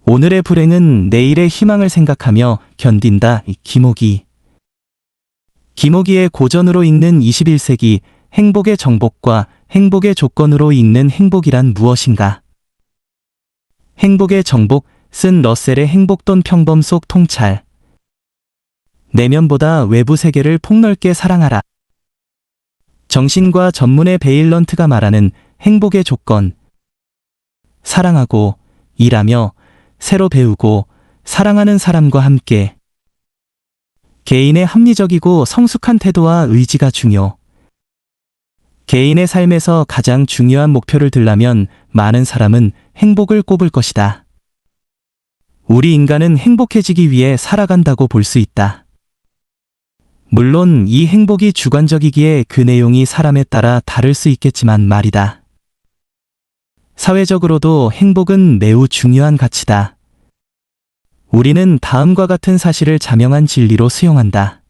오늘의 불행은 내일의 희망을 생각하며 견딘다. 김호기. 김호기의 고전으로 읽는 21세기 행복의 정복과 행복의 조건으로 읽는 행복이란 무엇인가? 행복의 정복, 쓴 러셀의 행복 또는 평범 속 통찰. 내면보다 외부 세계를 폭넓게 사랑하라. 정신과 전문의 베일런트가 말하는 행복의 조건. 사랑하고, 일하며, 새로 배우고, 사랑하는 사람과 함께. 개인의 합리적이고 성숙한 태도와 의지가 중요. 개인의 삶에서 가장 중요한 목표를 들라면 많은 사람은 행복을 꼽을 것이다. 우리 인간은 행복해지기 위해 살아간다고 볼 수 있다. 물론 이 행복이 주관적이기에 그 내용이 사람에 따라 다를 수 있겠지만 말이다. 사회적으로도 행복은 매우 중요한 가치다. 우리는 다음과 같은 사실을 자명한 진리로 수용한다.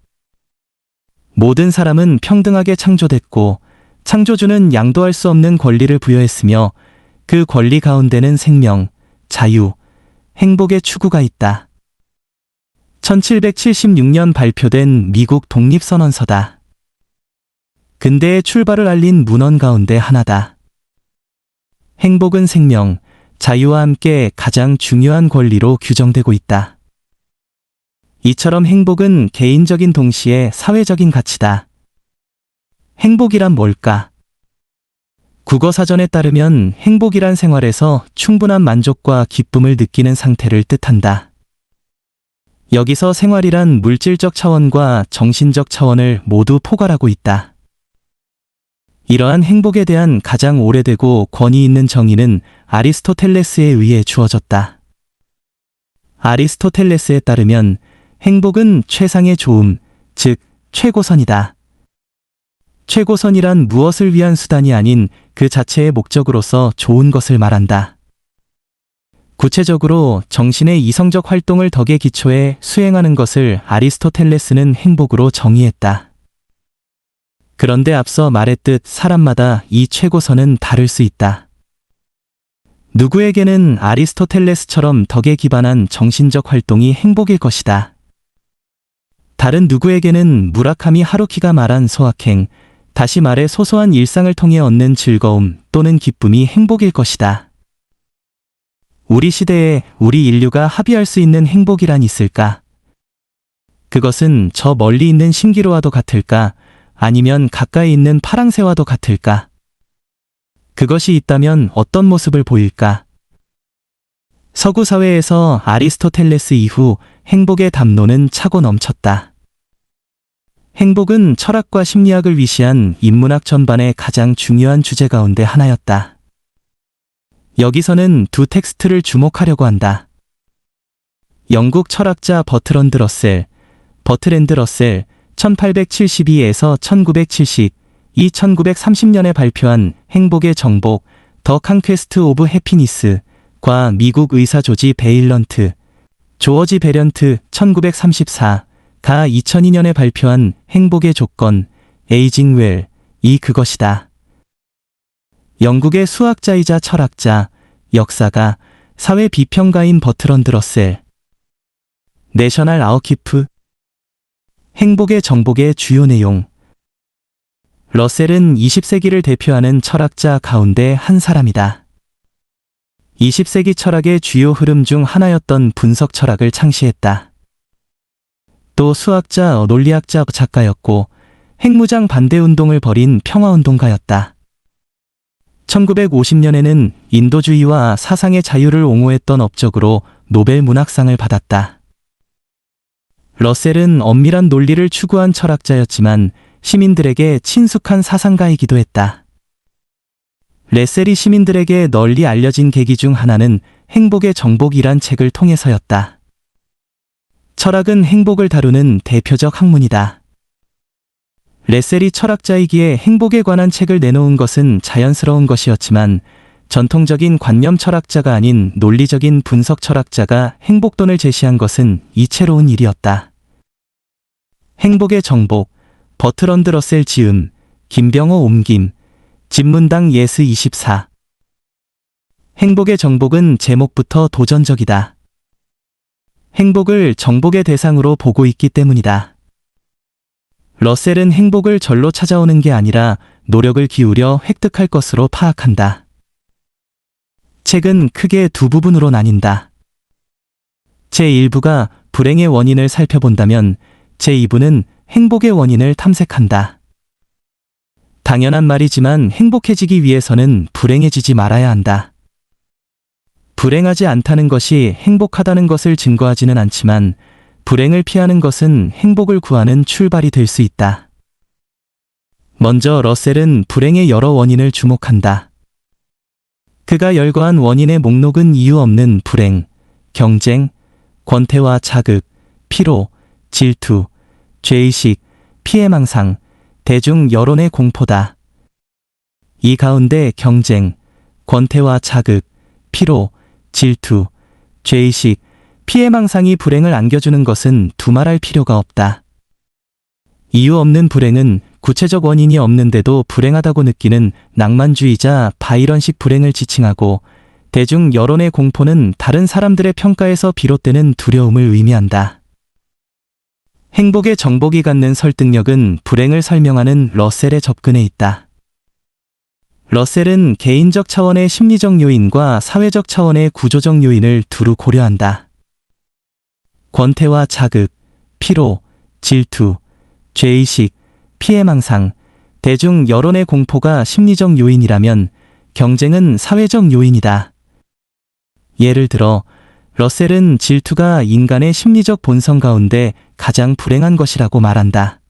모든 사람은 평등하게 창조됐고 창조주는 양도할 수 없는 권리를 부여했으며 그 권리 가운데는 생명, 자유, 행복의 추구가 있다. 1776년 발표된 미국 독립선언서다. 근대의 출발을 알린 문헌 가운데 하나다. 행복은 생명, 자유와 함께 가장 중요한 권리로 규정되고 있다. 이처럼 행복은 개인적인 동시에 사회적인 가치다. 행복이란 뭘까? 국어사전에 따르면 행복이란 생활에서 충분한 만족과 기쁨을 느끼는 상태를 뜻한다. 여기서 생활이란 물질적 차원과 정신적 차원을 모두 포괄하고 있다. 이러한 행복에 대한 가장 오래되고 권위 있는 정의는 아리스토텔레스에 의해 주어졌다. 아리스토텔레스에 따르면 행복은 최상의 좋음, 즉 최고선이다. 최고선이란 무엇을 위한 수단이 아닌 그 자체의 목적으로서 좋은 것을 말한다. 구체적으로 정신의 이성적 활동을 덕에 기초해 수행하는 것을 아리스토텔레스는 행복으로 정의했다. 그런데 앞서 말했듯 사람마다 이 최고선은 다를 수 있다. 누구에게는 아리스토텔레스처럼 덕에 기반한 정신적 활동이 행복일 것이다. 다른 누구에게는 무라카미 하루키가 말한 소확행, 다시 말해 소소한 일상을 통해 얻는 즐거움 또는 기쁨이 행복일 것이다. 우리 시대에 우리 인류가 합의할 수 있는 행복이란 있을까? 그것은 저 멀리 있는 신기루와도 같을까? 아니면 가까이 있는 파랑새와도 같을까? 그것이 있다면 어떤 모습을 보일까? 서구 사회에서 아리스토텔레스 이후 행복의 담론은 차고 넘쳤다. 행복은 철학과 심리학을 위시한 인문학 전반의 가장 중요한 주제 가운데 하나였다. 여기서는 두 텍스트를 주목하려고 한다. 영국 철학자 버트랜드 러셀 1872에서 1970, 1930년에 발표한 행복의 정복, 더 컨퀘스트 오브 해피니스과 미국 의사 조지 베런트 1934가 2002년에 발표한 행복의 조건, 에이징 웰, 이 그것이다. 영국의 수학자이자 철학자, 역사가, 사회 비평가인 버트랜드 러셀. 내셔널 아우키프 행복의 정복의 주요 내용. 러셀은 20세기를 대표하는 철학자 가운데 한 사람이다. 20세기 철학의 주요 흐름 중 하나였던 분석 철학을 창시했다. 또 수학자, 논리학자, 작가였고 핵무장 반대 운동을 벌인 평화운동가였다. 1950년에는 인도주의와 사상의 자유를 옹호했던 업적으로 노벨 문학상을 받았다. 러셀은 엄밀한 논리를 추구한 철학자였지만 시민들에게 친숙한 사상가이기도 했다. 러셀이 시민들에게 널리 알려진 계기 중 하나는 행복의 정복이란 책을 통해서였다. 철학은 행복을 다루는 대표적 학문이다. 러셀이 철학자이기에 행복에 관한 책을 내놓은 것은 자연스러운 것이었지만 전통적인 관념 철학자가 아닌 논리적인 분석 철학자가 행복론을 제시한 것은 이채로운 일이었다. 행복의 정복, 버트랜드 러셀 지음, 김병호 옮김, 집문당 예스 24. 행복의 정복은 제목부터 도전적이다. 행복을 정복의 대상으로 보고 있기 때문이다. 러셀은 행복을 절로 찾아오는 게 아니라 노력을 기울여 획득할 것으로 파악한다. 책은 크게 두 부분으로 나뉜다. 제1부가 불행의 원인을 살펴본다면 제2부는 행복의 원인을 탐색한다. 당연한 말이지만 행복해지기 위해서는 불행해지지 말아야 한다. 불행하지 않다는 것이 행복하다는 것을 증거하지는 않지만 불행을 피하는 것은 행복을 구하는 출발이 될 수 있다. 먼저 러셀은 불행의 여러 원인을 주목한다. 그가 열거한 원인의 목록은 이유 없는 불행, 경쟁, 권태와 자극, 피로, 질투, 죄의식, 피해망상, 대중 여론의 공포다. 이 가운데 경쟁, 권태와 자극, 피로, 질투, 죄의식, 피해망상이 불행을 안겨주는 것은 두말할 필요가 없다. 이유 없는 불행은 구체적 원인이 없는데도 불행하다고 느끼는 낭만주의자 바이런식 불행을 지칭하고, 대중 여론의 공포는 다른 사람들의 평가에서 비롯되는 두려움을 의미한다. 행복의 정복이 갖는 설득력은 불행을 설명하는 러셀의 접근에 있다. 러셀은 개인적 차원의 심리적 요인과 사회적 차원의 구조적 요인을 두루 고려한다. 권태와 자극, 피로, 질투, 죄의식, 피해망상, 대중 여론의 공포가 심리적 요인이라면 경쟁은 사회적 요인이다. 예를 들어 러셀은 질투가 인간의 심리적 본성 가운데 가장 불행한 것이라고 말한다.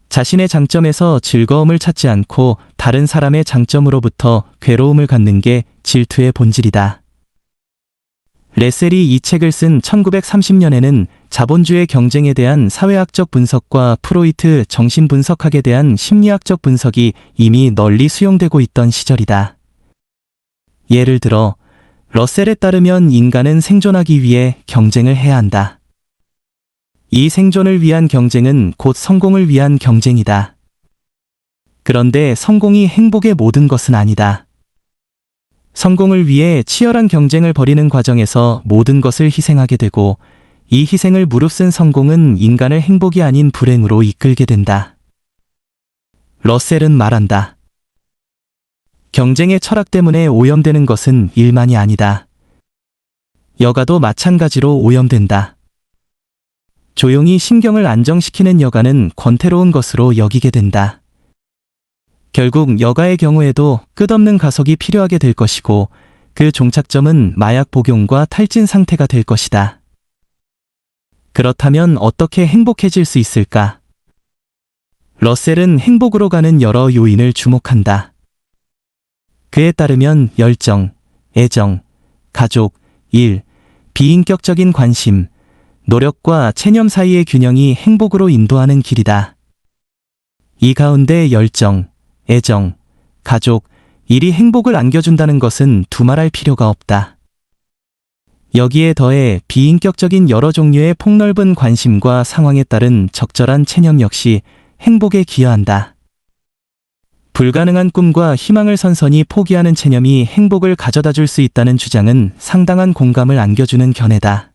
자신의 장점에서 즐거움을 찾지 않고 다른 사람의 장점으로부터 괴로움을 갖는 게 질투의 본질이다. 레셀이 이 책을 쓴 1930년에는 자본주의 경쟁에 대한 사회학적 분석과 프로이트 정신분석학에 대한 심리학적 분석이 이미 널리 수용되고 있던 시절이다. 예를 들어 러셀에 따르면 인간은 생존하기 위해 경쟁을 해야 한다. 이 생존을 위한 경쟁은 곧 성공을 위한 경쟁이다. 그런데 성공이 행복의 모든 것은 아니다. 성공을 위해 치열한 경쟁을 벌이는 과정에서 모든 것을 희생하게 되고, 이 희생을 무릅쓴 성공은 인간을 행복이 아닌 불행으로 이끌게 된다. 러셀은 말한다. 경쟁의 철학 때문에 오염되는 것은 일만이 아니다. 여가도 마찬가지로 오염된다. 조용히 신경을 안정시키는 여가는 권태로운 것으로 여기게 된다. 결국 여가의 경우에도 끝없는 가속이 필요하게 될 것이고, 그 종착점은 마약 복용과 탈진 상태가 될 것이다. 그렇다면 어떻게 행복해질 수 있을까? 러셀은 행복으로 가는 여러 요인을 주목한다. 그에 따르면 열정, 애정, 가족, 일, 비인격적인 관심, 노력과 체념 사이의 균형이 행복으로 인도하는 길이다. 이 가운데 열정, 애정, 가족, 일이 행복을 안겨준다는 것은 두말할 필요가 없다. 여기에 더해 비인격적인 여러 종류의 폭넓은 관심과 상황에 따른 적절한 체념 역시 행복에 기여한다. 불가능한 꿈과 희망을 선선히 포기하는 체념이 행복을 가져다 줄 수 있다는 주장은 상당한 공감을 안겨주는 견해다.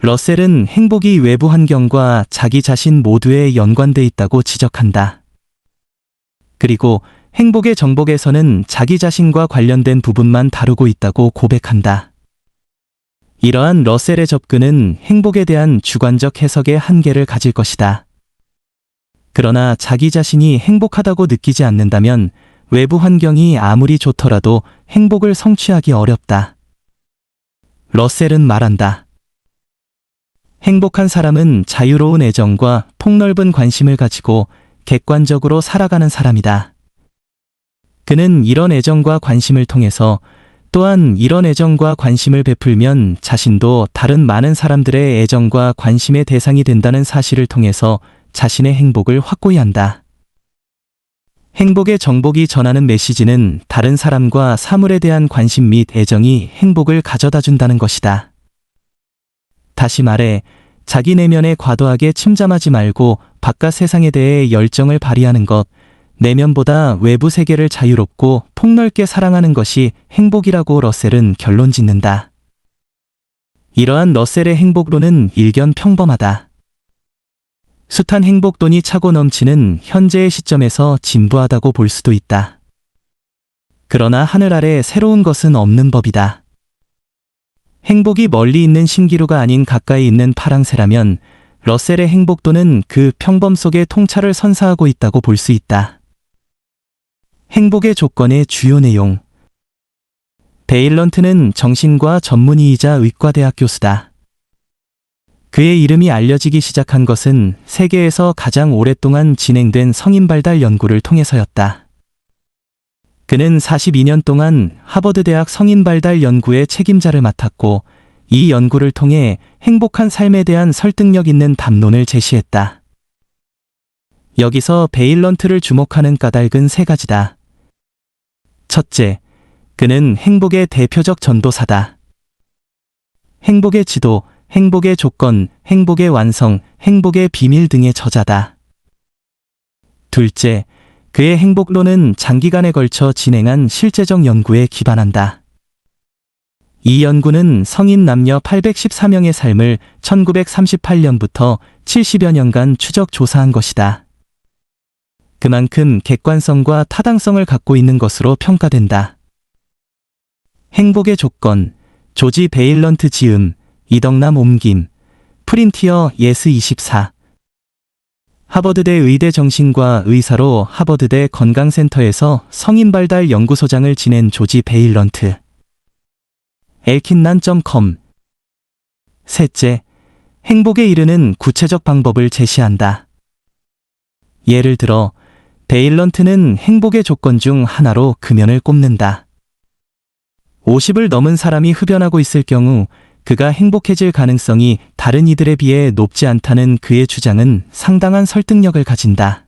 러셀은 행복이 외부 환경과 자기 자신 모두에 연관돼 있다고 지적한다. 그리고 행복의 정복에서는 자기 자신과 관련된 부분만 다루고 있다고 고백한다. 이러한 러셀의 접근은 행복에 대한 주관적 해석의 한계를 가질 것이다. 그러나 자기 자신이 행복하다고 느끼지 않는다면 외부 환경이 아무리 좋더라도 행복을 성취하기 어렵다. 러셀은 말한다. 행복한 사람은 자유로운 애정과 폭넓은 관심을 가지고 객관적으로 살아가는 사람이다. 그는 이런 애정과 관심을 통해서, 또한 이런 애정과 관심을 베풀면 자신도 다른 많은 사람들의 애정과 관심의 대상이 된다는 사실을 통해서 자신의 행복을 확고히 한다. 행복의 정복이 전하는 메시지는 다른 사람과 사물에 대한 관심 및 애정이 행복을 가져다 준다는 것이다. 다시 말해, 자기 내면에 과도하게 침잠하지 말고 바깥 세상에 대해 열정을 발휘하는 것, 내면보다 외부 세계를 자유롭고 폭넓게 사랑하는 것이 행복이라고 러셀은 결론 짓는다. 이러한 러셀의 행복론은 일견 평범하다. 숱한 행복론이 차고 넘치는 현재의 시점에서 진부하다고 볼 수도 있다. 그러나 하늘 아래 새로운 것은 없는 법이다. 행복이 멀리 있는 신기루가 아닌 가까이 있는 파랑새라면 러셀의 행복도는 그 평범 속에 통찰을 선사하고 있다고 볼 수 있다. 행복의 조건의 주요 내용. 베일런트는 정신과 전문의이자 의과대학 교수다. 그의 이름이 알려지기 시작한 것은 세계에서 가장 오랫동안 진행된 성인 발달 연구를 통해서였다. 그는 42년 동안 하버드 대학 성인 발달 연구의 책임자를 맡았고, 이 연구를 통해 행복한 삶에 대한 설득력 있는 담론을 제시했다. 여기서 베일런트를 주목하는 까닭은 세 가지다. 첫째, 그는 행복의 대표적 전도사다. 행복의 지도, 행복의 조건, 행복의 완성, 행복의 비밀 등의 저자다. 둘째, 그의 행복론은 장기간에 걸쳐 진행한 실제적 연구에 기반한다. 이 연구는 성인 남녀 814명의 삶을 1938년부터 70여 년간 추적 조사한 것이다. 그만큼 객관성과 타당성을 갖고 있는 것으로 평가된다. 행복의 조건, 조지 베일런트 지음, 이덕남 옮김, 프린티어 예스24. 하버드대 의대 정신과 의사로 하버드대 건강센터에서 성인발달 연구소장을 지낸 조지 베일런트. 엘킨난.com. 셋째, 행복에 이르는 구체적 방법을 제시한다. 예를 들어, 베일런트는 행복의 조건 중 하나로 금연을 꼽는다. 50을 넘은 사람이 흡연하고 있을 경우 그가 행복해질 가능성이 다른 이들에 비해 높지 않다는 그의 주장은 상당한 설득력을 가진다.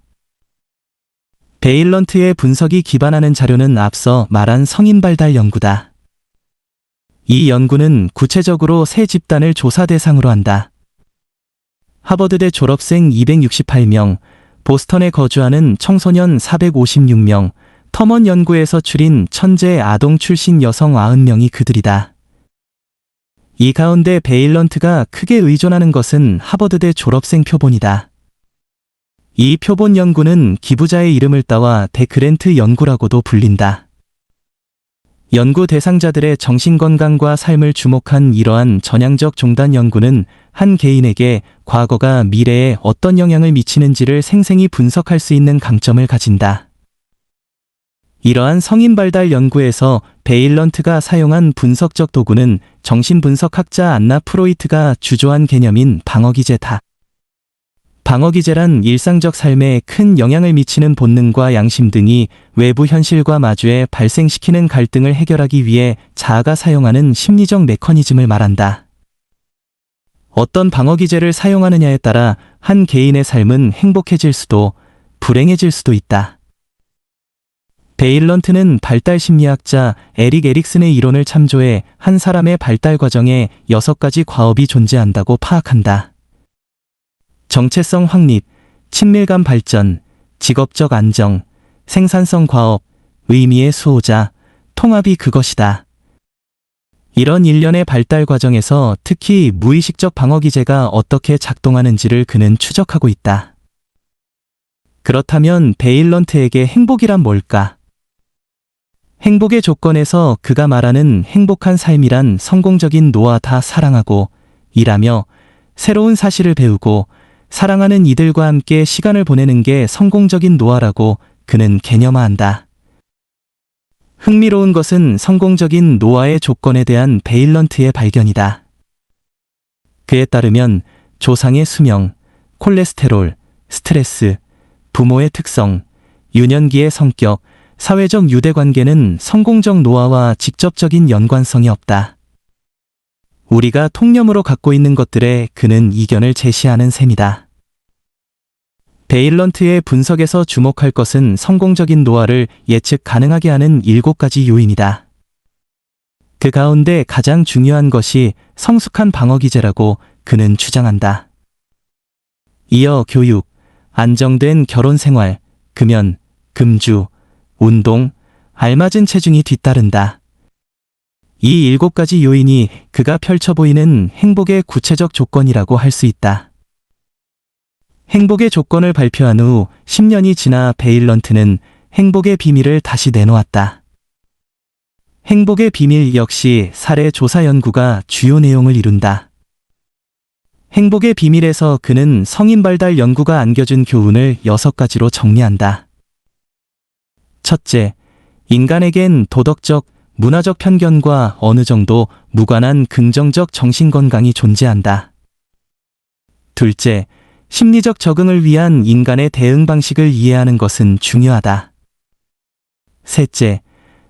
베일런트의 분석이 기반하는 자료는 앞서 말한 성인발달 연구다. 이 연구는 구체적으로 세 집단을 조사 대상으로 한다. 하버드대 졸업생 268명, 보스턴에 거주하는 청소년 456명, 터먼 연구에서 추린 천재 아동 출신 여성 90명이 그들이다. 이 가운데 베일런트가 크게 의존하는 것은 하버드대 졸업생 표본이다. 이 표본 연구는 기부자의 이름을 따와 데그랜트 연구라고도 불린다. 연구 대상자들의 정신건강과 삶을 주목한 이러한 전향적 종단 연구는 한 개인에게 과거가 미래에 어떤 영향을 미치는지를 생생히 분석할 수 있는 강점을 가진다. 이러한 성인발달 연구에서 베일런트가 사용한 분석적 도구는 정신분석학자 안나 프로이트가 주조한 개념인 방어기제다. 방어기제란 일상적 삶에 큰 영향을 미치는 본능과 양심 등이 외부 현실과 마주해 발생시키는 갈등을 해결하기 위해 자아가 사용하는 심리적 메커니즘을 말한다. 어떤 방어기제를 사용하느냐에 따라 한 개인의 삶은 행복해질 수도 불행해질 수도 있다. 베일런트는 발달심리학자 에릭 에릭슨의 이론을 참조해 한 사람의 발달 과정에 6가지 과업이 존재한다고 파악한다. 정체성 확립, 친밀감 발전, 직업적 안정, 생산성 과업, 의미의 수호자, 통합이 그것이다. 이런 일련의 발달 과정에서 특히 무의식적 방어기제가 어떻게 작동하는지를 그는 추적하고 있다. 그렇다면 베일런트에게 행복이란 뭘까? 행복의 조건에서 그가 말하는 행복한 삶이란 성공적인 노아 다 사랑하고 일하며 새로운 사실을 배우고 사랑하는 이들과 함께 시간을 보내는 게 성공적인 노아라고 그는 개념화한다. 흥미로운 것은 성공적인 노아의 조건에 대한 베일런트의 발견이다. 그에 따르면 조상의 수명, 콜레스테롤, 스트레스, 부모의 특성, 유년기의 성격, 사회적 유대관계는 성공적 노화와 직접적인 연관성이 없다. 우리가 통념으로 갖고 있는 것들에 그는 이견을 제시하는 셈이다. 베일런트의 분석에서 주목할 것은 성공적인 노화를 예측 가능하게 하는 7가지 요인이다. 그 가운데 가장 중요한 것이 성숙한 방어기제라고 그는 주장한다. 이어 교육, 안정된 결혼 생활, 금연, 금주, 운동, 알맞은 체중이 뒤따른다. 이 7가지 요인이 그가 펼쳐 보이는 행복의 구체적 조건이라고 할 수 있다. 행복의 조건을 발표한 후 10년이 지나 베일런트는 행복의 비밀을 다시 내놓았다. 행복의 비밀 역시 사례 조사 연구가 주요 내용을 이룬다. 행복의 비밀에서 그는 성인 발달 연구가 안겨준 교훈을 6가지로 정리한다. 첫째, 인간에겐 도덕적, 문화적 편견과 어느 정도 무관한 긍정적 정신건강이 존재한다. 둘째, 심리적 적응을 위한 인간의 대응 방식을 이해하는 것은 중요하다. 셋째,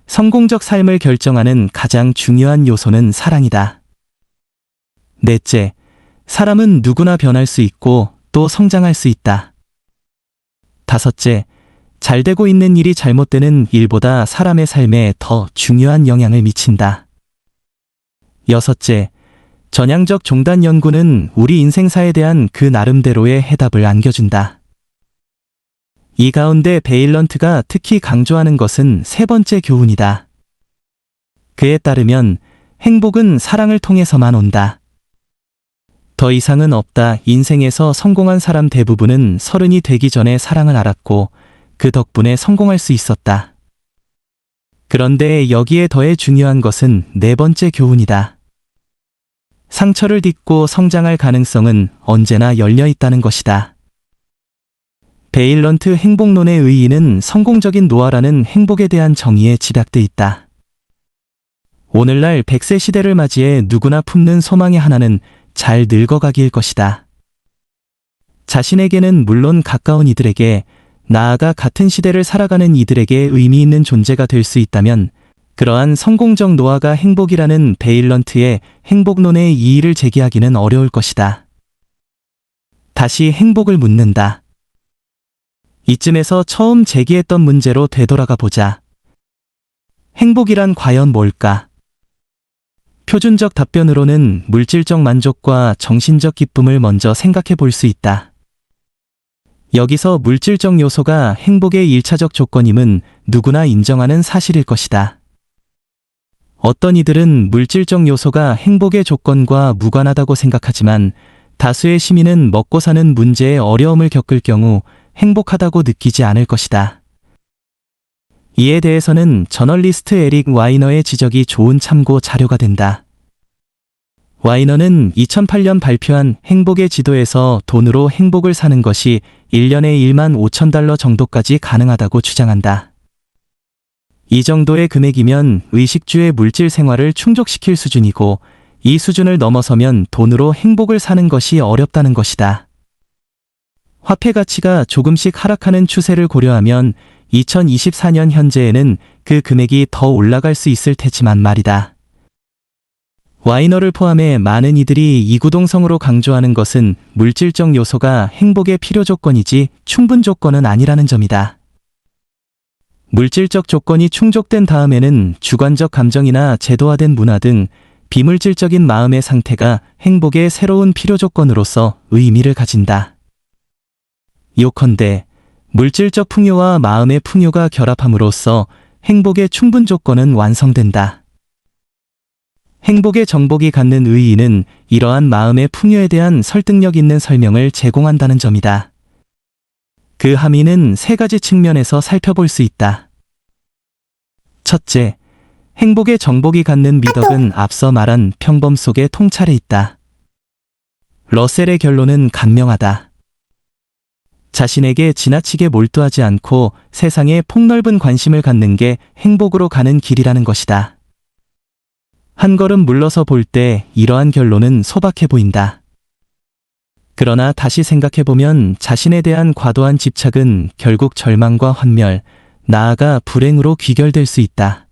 성공적 삶을 결정하는 가장 중요한 요소는 사랑이다. 넷째, 사람은 누구나 변할 수 있고 또 성장할 수 있다. 다섯째, 잘 되고 있는 일이 잘못되는 일보다 사람의 삶에 더 중요한 영향을 미친다. 여섯째, 전향적 종단 연구는 우리 인생사에 대한 그 나름대로의 해답을 안겨준다. 이 가운데 베일런트가 특히 강조하는 것은 3번째 교훈이다. 그에 따르면 행복은 사랑을 통해서만 온다. 더 이상은 없다. 인생에서 성공한 사람 대부분은 30이 되기 전에 사랑을 알았고 그 덕분에 성공할 수 있었다. 그런데 여기에 더해 중요한 것은 4번째 교훈이다. 상처를 딛고 성장할 가능성은 언제나 열려 있다는 것이다. 베일런트 행복론의 의의는 성공적인 노화라는 행복에 대한 정의에 집약돼 있다. 오늘날 100세 시대를 맞이해 누구나 품는 소망의 하나는 잘 늙어가기일 것이다. 자신에게는 물론 가까운 이들에게, 나아가 같은 시대를 살아가는 이들에게 의미 있는 존재가 될 수 있다면 그러한 성공적 노화가 행복이라는 베일런트의 행복론의 이의를 제기하기는 어려울 것이다. 다시 행복을 묻는다. 이쯤에서 처음 제기했던 문제로 되돌아가 보자. 행복이란 과연 뭘까? 표준적 답변으로는 물질적 만족과 정신적 기쁨을 먼저 생각해 볼 수 있다. 여기서 물질적 요소가 행복의 1차적 조건임은 누구나 인정하는 사실일 것이다. 어떤 이들은 물질적 요소가 행복의 조건과 무관하다고 생각하지만 다수의 시민은 먹고 사는 문제에 어려움을 겪을 경우 행복하다고 느끼지 않을 것이다. 이에 대해서는 저널리스트 에릭 와이너의 지적이 좋은 참고 자료가 된다. 와이너는 2008년 발표한 행복의 지도에서 돈으로 행복을 사는 것이 1년에 1만 5천 달러 정도까지 가능하다고 주장한다. 이 정도의 금액이면 의식주의 물질 생활을 충족시킬 수준이고 이 수준을 넘어서면 돈으로 행복을 사는 것이 어렵다는 것이다. 화폐 가치가 조금씩 하락하는 추세를 고려하면 2024년 현재에는 그 금액이 더 올라갈 수 있을 테지만 말이다. 와이너를 포함해 많은 이들이 이구동성으로 강조하는 것은 물질적 요소가 행복의 필요 조건이지 충분 조건은 아니라는 점이다. 물질적 조건이 충족된 다음에는 주관적 감정이나 제도화된 문화 등 비물질적인 마음의 상태가 행복의 새로운 필요 조건으로서 의미를 가진다. 요컨대 물질적 풍요와 마음의 풍요가 결합함으로써 행복의 충분 조건은 완성된다. 행복의 정복이 갖는 의의는 이러한 마음의 풍요에 대한 설득력 있는 설명을 제공한다는 점이다. 그 함의는 3가지 측면에서 살펴볼 수 있다. 첫째, 행복의 정복이 갖는 미덕은 앞서 말한 평범 속의 통찰에 있다. 러셀의 결론은 간명하다. 자신에게 지나치게 몰두하지 않고 세상에 폭넓은 관심을 갖는 게 행복으로 가는 길이라는 것이다. 한 걸음 물러서 볼 때 이러한 결론은 소박해 보인다. 그러나 다시 생각해보면 자신에 대한 과도한 집착은 결국 절망과 환멸, 나아가 불행으로 귀결될 수 있다.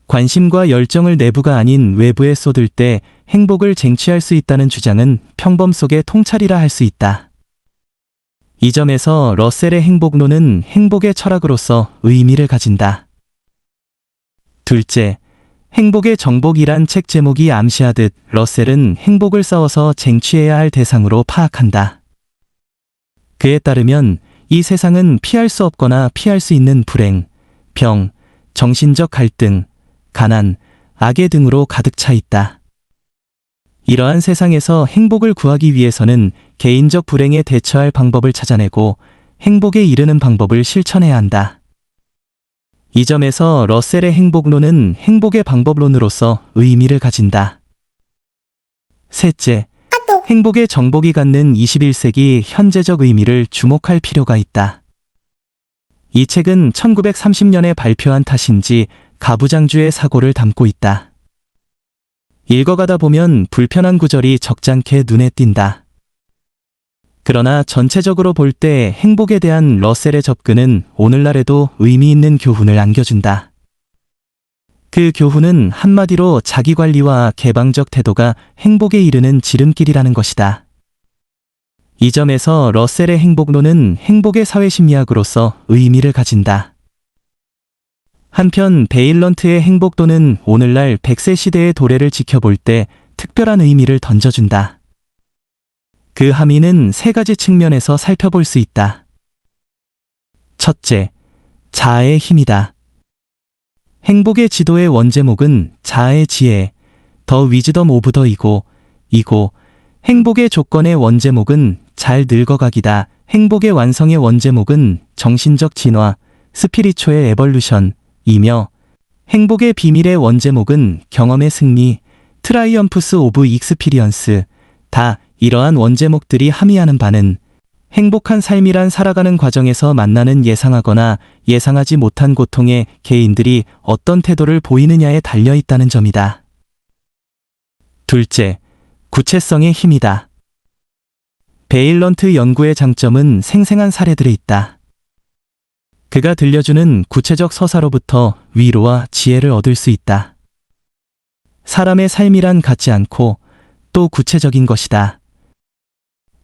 관심과 열정을 내부가 아닌 외부에 쏟을 때 행복을 쟁취할 수 있다는 주장은 평범 속의 통찰이라 할 수 있다. 이 점에서 러셀의 행복론은 행복의 철학으로서 의미를 가진다. 둘째, 행복의 정복이란 책 제목이 암시하듯 러셀은 행복을 싸워서 쟁취해야 할 대상으로 파악한다. 그에 따르면 이 세상은 피할 수 없거나 피할 수 있는 불행, 병, 정신적 갈등, 가난, 악의 등으로 가득 차 있다. 이러한 세상에서 행복을 구하기 위해서는 개인적 불행에 대처할 방법을 찾아내고 행복에 이르는 방법을 실천해야 한다. 이 점에서 러셀의 행복론은 행복의 방법론으로서 의미를 가진다. 셋째, 행복의 정복이 갖는 21세기 현재적 의미를 주목할 필요가 있다. 이 책은 1930년에 발표한 탓인지 가부장주의 사고를 담고 있다. 읽어가다 보면 불편한 구절이 적잖게 눈에 띈다. 그러나 전체적으로 볼 때 행복에 대한 러셀의 접근은 오늘날에도 의미 있는 교훈을 안겨준다. 그 교훈은 한마디로 자기관리와 개방적 태도가 행복에 이르는 지름길이라는 것이다. 이 점에서 러셀의 행복론은 행복의 사회심리학으로서 의미를 가진다. 한편 베일런트의 행복도는 오늘날 100세 시대의 도래를 지켜볼 때 특별한 의미를 던져준다. 그 함의는 세 가지 측면에서 살펴볼 수 있다. 첫째, 자아의 힘이다. 행복의 지도의 원제목은 자아의 지혜, 더 위즈덤 오브 더 이고, 행복의 조건의 원제목은 잘 늙어가기다. 행복의 완성의 원제목은 정신적 진화, 스피리추얼 에볼루션, 이며 행복의 비밀의 원제목은 경험의 승리, 트라이엄프스 오브 익스피리언스, 다 이러한 원제목들이 함의하는 바는 행복한 삶이란 살아가는 과정에서 만나는 예상하거나 예상하지 못한 고통에 개인들이 어떤 태도를 보이느냐에 달려 있다는 점이다. 둘째, 구체성의 힘이다. 베일런트 연구의 장점은 생생한 사례들에 있다. 그가 들려주는 구체적 서사로부터 위로와 지혜를 얻을 수 있다. 사람의 삶이란 같지 않고 또 구체적인 것이다.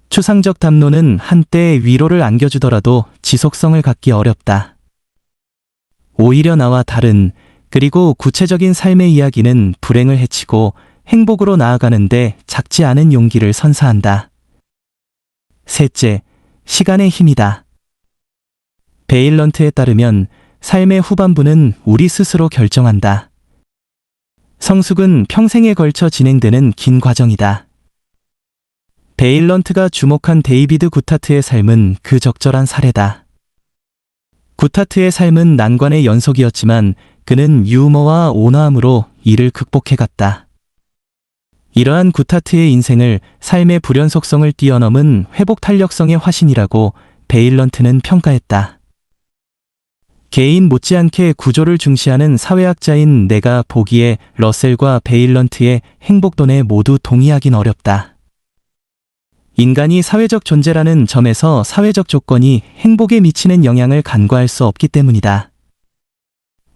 추상적 담론은 한때 위로를 안겨주더라도 지속성을 갖기 어렵다. 오히려 나와 다른 그리고 구체적인 삶의 이야기는 불행을 해치고 행복으로 나아가는데 작지 않은 용기를 선사한다. 셋째, 시간의 힘이다. 베일런트에 따르면 삶의 후반부는 우리 스스로 결정한다. 성숙은 평생에 걸쳐 진행되는 긴 과정이다. 베일런트가 주목한 데이비드 구타트의 삶은 그 적절한 사례다. 구타트의 삶은 난관의 연속이었지만 그는 유머와 온화함으로 이를 극복해갔다. 이러한 구타트의 인생을 삶의 불연속성을 뛰어넘은 회복 탄력성의 화신이라고 베일런트는 평가했다. 개인 못지않게 구조를 중시하는 사회학자인 내가 보기에 러셀과 베일런트의 행복론에 모두 동의하긴 어렵다. 인간이 사회적 존재라는 점에서 사회적 조건이 행복에 미치는 영향을 간과할 수 없기 때문이다.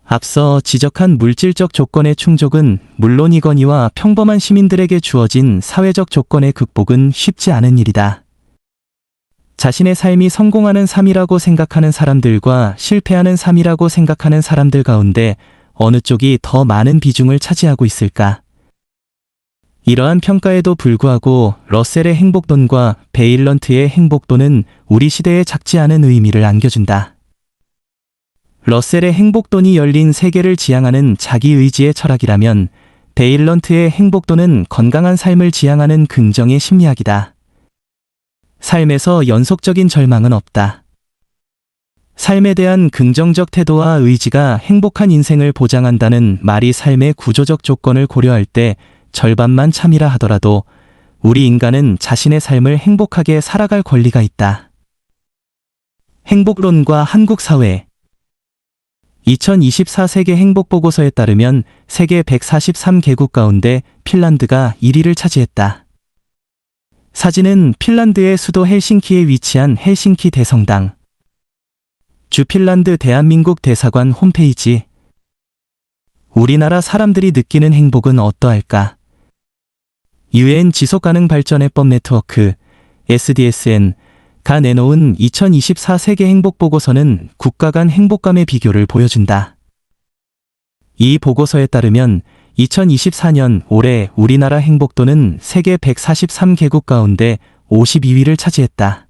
앞서 지적한 물질적 조건의 충족은 물론이거니와 평범한 시민들에게 주어진 사회적 조건의 극복은 쉽지 않은 일이다. 자신의 삶이 성공하는 삶이라고 생각하는 사람들과 실패하는 삶이라고 생각하는 사람들 가운데 어느 쪽이 더 많은 비중을 차지하고 있을까? 이러한 평가에도 불구하고 러셀의 행복론과 베일런트의 행복론은 우리 시대에 작지 않은 의미를 안겨준다. 러셀의 행복론이 열린 세계를 지향하는 자기의지의 철학이라면 베일런트의 행복론은 건강한 삶을 지향하는 긍정의 심리학이다. 삶에서 연속적인 절망은 없다. 삶에 대한 긍정적 태도와 의지가 행복한 인생을 보장한다는 말이 삶의 구조적 조건을 고려할 때 절반만 참이라 하더라도 우리 인간은 자신의 삶을 행복하게 살아갈 권리가 있다. 행복론과 한국 사회 2024 세계 행복보고서에 따르면 세계 143개국 가운데 핀란드가 1위를 차지했다. 사진은 핀란드의 수도 헬싱키에 위치한 헬싱키 대성당. 주 핀란드 대한민국 대사관 홈페이지. 우리나라 사람들이 느끼는 행복은 어떠할까? UN 지속가능 발전해법 네트워크 SDSN가 내놓은 2024 세계 행복보고서는 국가 간 행복감의 비교를 보여준다. 이 보고서에 따르면 2024년 올해 우리나라 행복도는 세계 143개국 가운데 52위를 차지했다.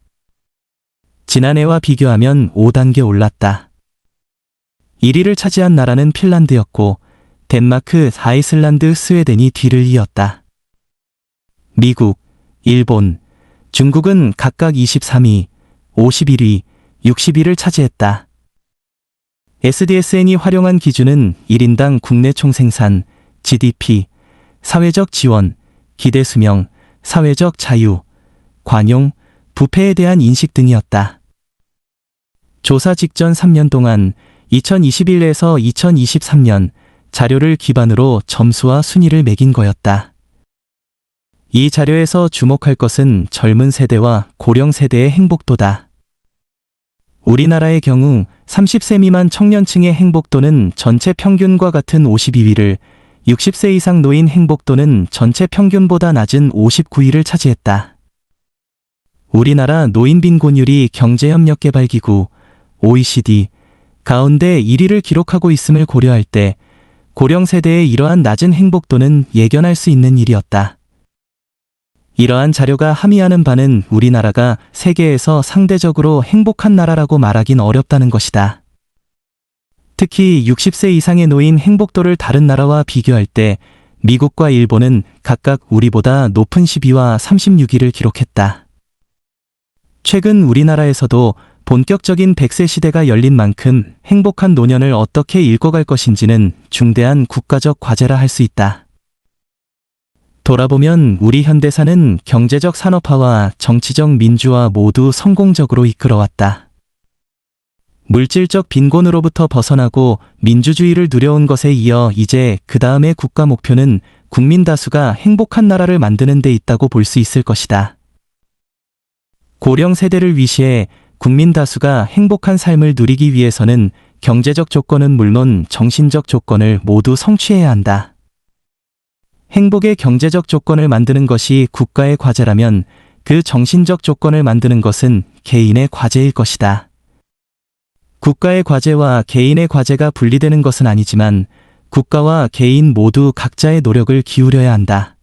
지난해와 비교하면 5단계 올랐다. 1위를 차지한 나라는 핀란드였고 덴마크, 아이슬란드, 스웨덴이 뒤를 이었다. 미국, 일본, 중국은 각각 23위, 51위, 60위를 차지했다. SDSN이 활용한 기준은 1인당 국내 총생산, GDP, 사회적 지원, 기대 수명, 사회적 자유, 관용, 부패에 대한 인식 등이었다. 조사 직전 3년 동안 2021에서 2023년 자료를 기반으로 점수와 순위를 매긴 거였다. 이 자료에서 주목할 것은 젊은 세대와 고령 세대의 행복도다. 우리나라의 경우 30세 미만 청년층의 행복도는 전체 평균과 같은 52위를, 60세 이상 노인 행복도는 전체 평균보다 낮은 59위를 차지했다. 우리나라 노인 빈곤율이 경제협력개발기구 OECD 가운데 1위를 기록하고 있음을 고려할 때 고령 세대의 이러한 낮은 행복도는 예견할 수 있는 일이었다. 이러한 자료가 함의하는 바는 우리나라가 세계에서 상대적으로 행복한 나라라고 말하긴 어렵다는 것이다. 특히 60세 이상의 노인 행복도를 다른 나라와 비교할 때 미국과 일본은 각각 우리보다 높은 10위와 36위를 기록했다. 최근 우리나라에서도 본격적인 100세 시대가 열린 만큼 행복한 노년을 어떻게 읽어갈 것인지는 중대한 국가적 과제라 할 수 있다. 돌아보면 우리 현대사는 경제적 산업화와 정치적 민주화 모두 성공적으로 이끌어왔다. 물질적 빈곤으로부터 벗어나고 민주주의를 누려온 것에 이어 이제 그 다음의 국가 목표는 국민 다수가 행복한 나라를 만드는 데 있다고 볼 수 있을 것이다. 고령 세대를 위시해 국민 다수가 행복한 삶을 누리기 위해서는 경제적 조건은 물론 정신적 조건을 모두 성취해야 한다. 행복의 경제적 조건을 만드는 것이 국가의 과제라면 그 정신적 조건을 만드는 것은 개인의 과제일 것이다. 국가의 과제와 개인의 과제가 분리되는 것은 아니지만 국가와 개인 모두 각자의 노력을 기울여야 한다.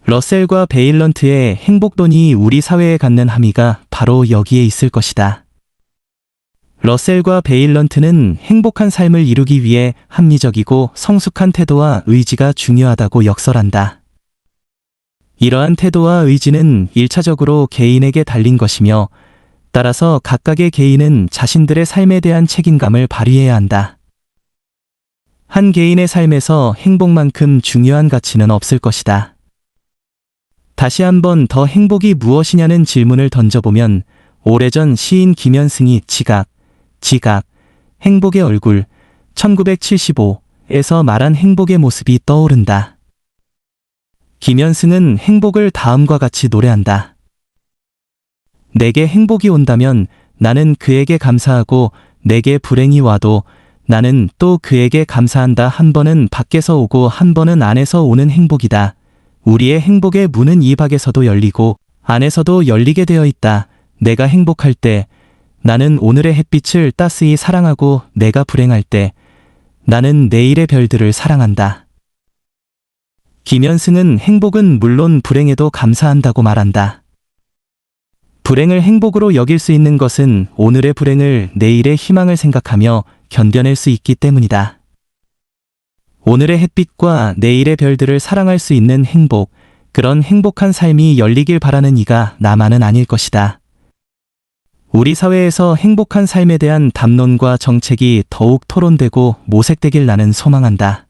러셀과 베일런트의 행복론이 우리 사회에 갖는 함의가 바로 여기에 있을 것이다. 러셀과 베일런트는 행복한 삶을 이루기 위해 합리적이고 성숙한 태도와 의지가 중요하다고 역설한다. 이러한 태도와 의지는 1차적으로 개인에게 달린 것이며 따라서 각각의 개인은 자신들의 삶에 대한 책임감을 발휘해야 한다. 한 개인의 삶에서 행복만큼 중요한 가치는 없을 것이다. 다시 한번 더 행복이 무엇이냐는 질문을 던져보면 오래전 시인 김현승이 지각, 행복의 얼굴, 1975에서 말한 행복의 모습이 떠오른다. 김현승은 행복을 다음과 같이 노래한다. 내게 행복이 온다면 나는 그에게 감사하고 내게 불행이 와도 나는 또 그에게 감사한다. 한 번은 밖에서 오고 한 번은 안에서 오는 행복이다. 우리의 행복의 문은 이 밖에서도 열리고 안에서도 열리게 되어 있다. 내가 행복할 때 나는 오늘의 햇빛을 따스히 사랑하고 내가 불행할 때 나는 내일의 별들을 사랑한다. 김현승은 행복은 물론 불행에도 감사한다고 말한다. 불행을 행복으로 여길 수 있는 것은 오늘의 불행을 내일의 희망을 생각하며 견뎌낼 수 있기 때문이다. 오늘의 햇빛과 내일의 별들을 사랑할 수 있는 행복, 그런 행복한 삶이 열리길 바라는 이가 나만은 아닐 것이다. 우리 사회에서 행복한 삶에 대한 담론과 정책이 더욱 토론되고 모색되길 나는 소망한다.